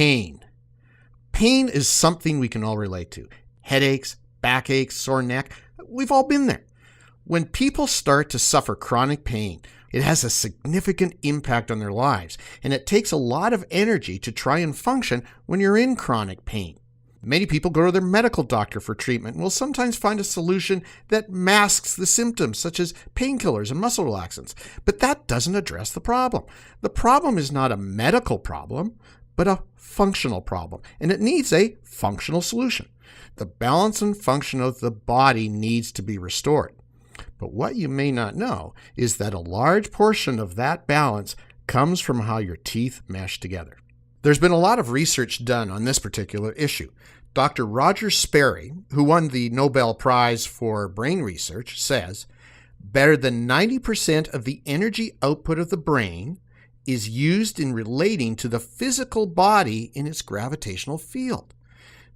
Pain. Pain is something we can all relate to. Headaches, backaches, sore neck, we've all been there. When people start to suffer chronic pain, it has a significant impact on their lives, and it takes a lot of energy to try and function when you're in chronic pain. Many people go to their medical doctor for treatment and will sometimes find a solution that masks the symptoms, such as painkillers and muscle relaxants. But that doesn't address the problem. The problem is not a medical problem, but a functional problem, and it needs a functional solution. The balance and function of the body needs to be restored. But what you may not know is that a large portion of that balance comes from how your teeth mesh together. There's been a lot of research done on this particular issue. Dr. Roger Sperry, who won the Nobel Prize for Brain Research, says, better than 90% of the energy output of the brain is used in relating to the physical body in its gravitational field.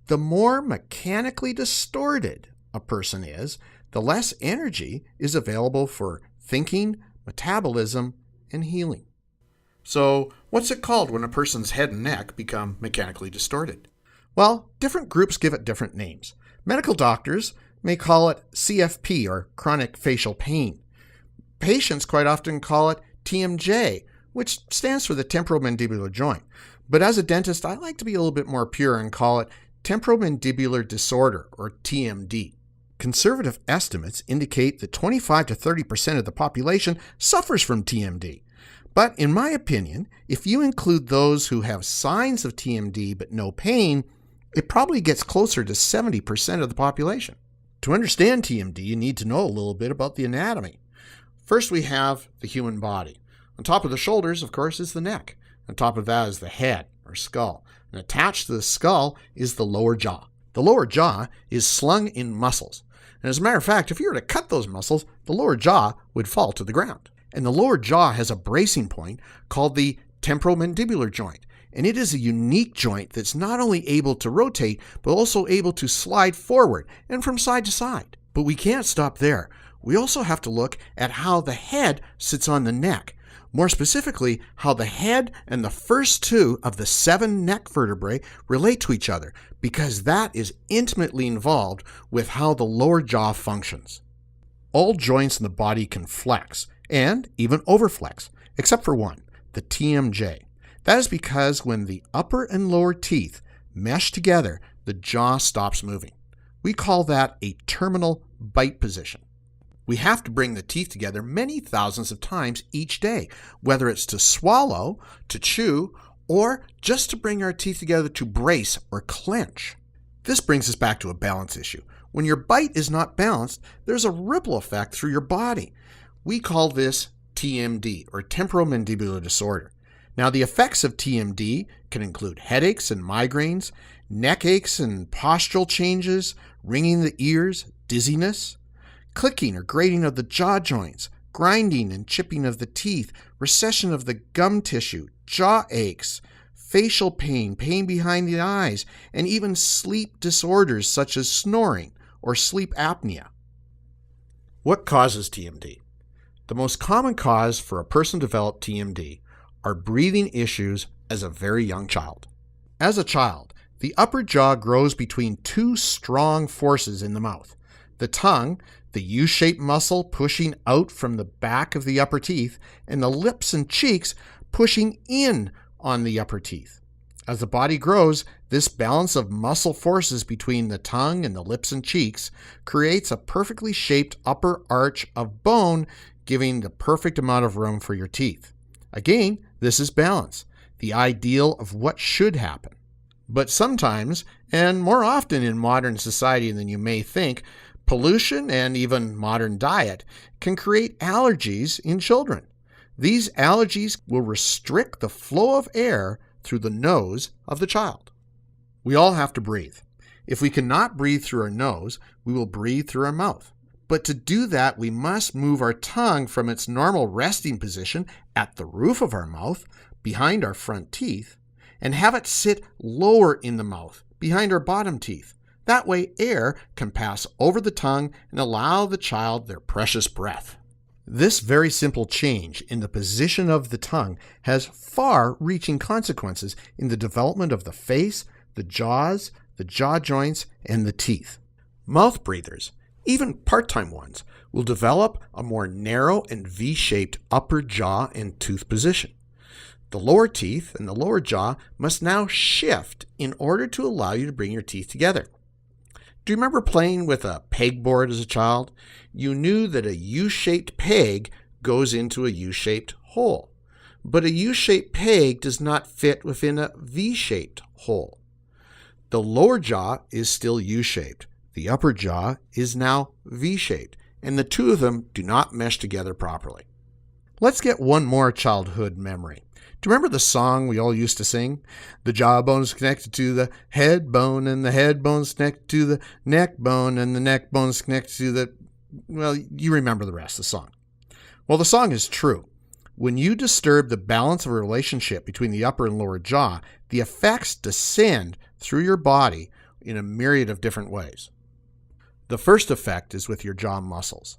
The more mechanically distorted a person is, the less energy is available for thinking, metabolism, and healing. So, what's it called when a person's head and neck become mechanically distorted? Well, different groups give it different names. Medical doctors may call it CFP, or chronic facial pain. Patients quite often call it TMJ, which stands for the temporomandibular joint. But as a dentist, I like to be a little bit more pure and call it temporomandibular disorder, or TMD. Conservative estimates indicate that 25 to 30% of the population suffers from TMD. But in my opinion, if you include those who have signs of TMD but no pain, it probably gets closer to 70% of the population. To understand TMD, you need to know a little bit about the anatomy. First, we have the human body. On top of the shoulders, of course, is the neck. On top of that is the head, or skull. And attached to the skull is the lower jaw. The lower jaw is slung in muscles. And as a matter of fact, if you were to cut those muscles, the lower jaw would fall to the ground. And the lower jaw has a bracing point called the temporomandibular joint. And it is a unique joint that's not only able to rotate, but also able to slide forward and from side to side. But we can't stop there. We also have to look at how the head sits on the neck. More specifically, how the head and the first two of the 7 neck vertebrae relate to each other, because that is intimately involved with how the lower jaw functions. All joints in the body can flex, and even overflex, except for one, the TMJ. That is because when the upper and lower teeth mesh together, the jaw stops moving. We call that a terminal bite position. We have to bring the teeth together many thousands of times each day, whether it's to swallow, to chew, or just to bring our teeth together to brace or clench. This brings us back to a balance issue. When your bite is not balanced, there's a ripple effect through your body. We call this TMD, or temporomandibular disorder. Now, the effects of TMD can include headaches and migraines, neck aches and postural changes, ringing the ears, dizziness, clicking or grating of the jaw joints, grinding and chipping of the teeth, recession of the gum tissue, jaw aches, facial pain, pain behind the eyes, and even sleep disorders such as snoring or sleep apnea. What causes TMD? The most common cause for a person to develop TMD are breathing issues as a very young child. As a child, the upper jaw grows between 2 strong forces in the mouth. The tongue, the U-shaped muscle pushing out from the back of the upper teeth, and the lips and cheeks pushing in on the upper teeth. As the body grows, this balance of muscle forces between the tongue and the lips and cheeks creates a perfectly shaped upper arch of bone, giving the perfect amount of room for your teeth. Again, this is balance, the ideal of what should happen. But sometimes, and more often in modern society than you may think, pollution and even modern diet can create allergies in children. These allergies will restrict the flow of air through the nose of the child. We all have to breathe. If we cannot breathe through our nose, we will breathe through our mouth. But to do that, we must move our tongue from its normal resting position at the roof of our mouth, behind our front teeth, and have it sit lower in the mouth, behind our bottom teeth. That way, air can pass over the tongue and allow the child their precious breath. This very simple change in the position of the tongue has far-reaching consequences in the development of the face, the jaws, the jaw joints, and the teeth. Mouth breathers, even part-time ones, will develop a more narrow and V-shaped upper jaw and tooth position. The lower teeth and the lower jaw must now shift in order to allow you to bring your teeth together. Do you remember playing with a pegboard as a child? You knew that a U-shaped peg goes into a U-shaped hole, but a U-shaped peg does not fit within a V-shaped hole. The lower jaw is still U-shaped. The upper jaw is now V-shaped, and the two of them do not mesh together properly. Let's get one more childhood memory. Do you remember the song we all used to sing? The jawbone's connected to the head bone, and the head bone's connected to the neck bone, and the neck bone's connected to the... Well, you remember the rest of the song. Well, the song is true. When you disturb the balance of a relationship between the upper and lower jaw, the effects descend through your body in a myriad of different ways. The first effect is with your jaw muscles.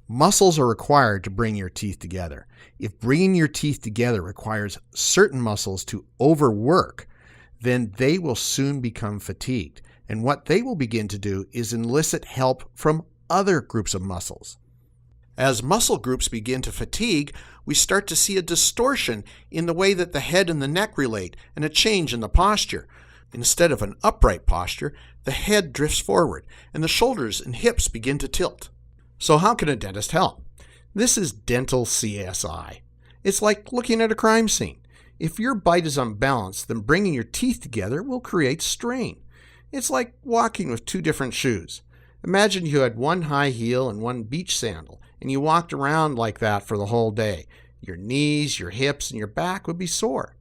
Muscles are required to bring your teeth together. If bringing your teeth together requires certain muscles to overwork, then they will soon become fatigued. And what they will begin to do is elicit help from other groups of muscles. As muscle groups begin to fatigue, we start to see a distortion in the way that the head and the neck relate and a change in the posture. Instead of an upright posture, the head drifts forward and the shoulders and hips begin to tilt. So how can a dentist help? This is dental CSI. It's like looking at a crime scene. If your bite is unbalanced, then bringing your teeth together will create strain. It's like walking with two different shoes. Imagine you had one high heel and one beach sandal, and you walked around like that for the whole day. Your knees, your hips, and your back would be sore.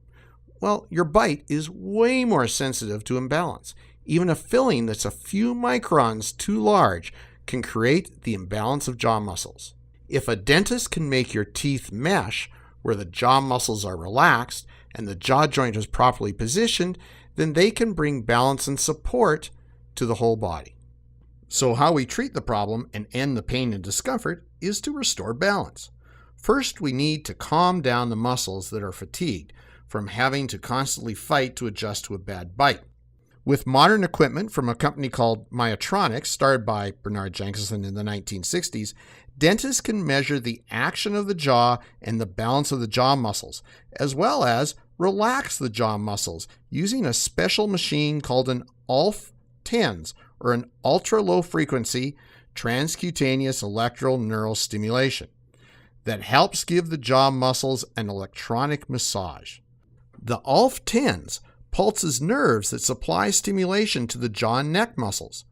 Well, your bite is way more sensitive to imbalance. Even a filling that's a few microns too large can create the imbalance of jaw muscles. If a dentist can make your teeth mesh where the jaw muscles are relaxed and the jaw joint is properly positioned, then they can bring balance and support to the whole body. So how we treat the problem and end the pain and discomfort is to restore balance. First, we need to calm down the muscles that are fatigued from having to constantly fight to adjust to a bad bite. With modern equipment from a company called Myotronics, started by Bernard Jenkinson in the 1960s, dentists can measure the action of the jaw and the balance of the jaw muscles, as well as relax the jaw muscles using a special machine called an ULF-TENS, or an ultra-low frequency transcutaneous electrical neural stimulation, that helps give the jaw muscles an electronic massage. The ULF-TENS pulses nerves that supply stimulation to the jaw and neck muscles.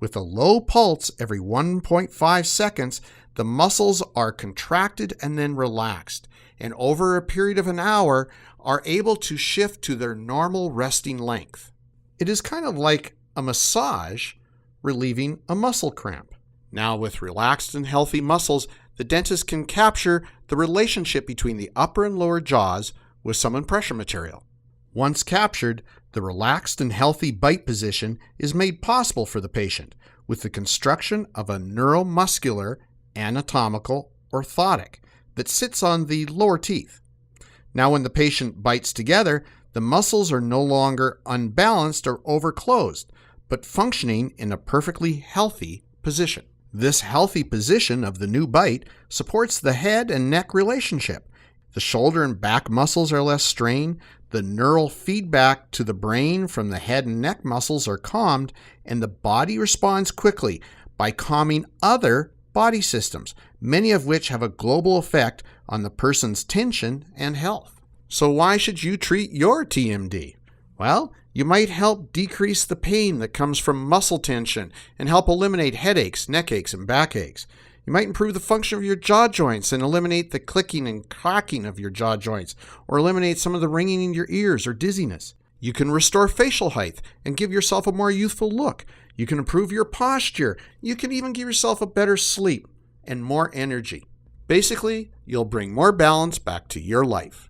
With a low pulse every 1.5 seconds, the muscles are contracted and then relaxed, and over a period of an hour are able to shift to their normal resting length. It is kind of like a massage relieving a muscle cramp. Now, with relaxed and healthy muscles, the dentist can capture the relationship between the upper and lower jaws with some impression material. Once captured, the relaxed and healthy bite position is made possible for the patient with the construction of a neuromuscular anatomical orthotic that sits on the lower teeth. Now, when the patient bites together, the muscles are no longer unbalanced or overclosed, but functioning in a perfectly healthy position. This healthy position of the new bite supports the head and neck relationship. The shoulder and back muscles are less strained, the neural feedback to the brain from the head and neck muscles are calmed, and the body responds quickly by calming other body systems, many of which have a global effect on the person's tension and health. So why should you treat your TMD? Well, you might help decrease the pain that comes from muscle tension and help eliminate headaches, neck aches, and backaches. You might improve the function of your jaw joints and eliminate the clicking and clacking of your jaw joints, or eliminate some of the ringing in your ears or dizziness. You can restore facial height and give yourself a more youthful look. You can improve your posture. You can even give yourself a better sleep and more energy. Basically, you'll bring more balance back to your life.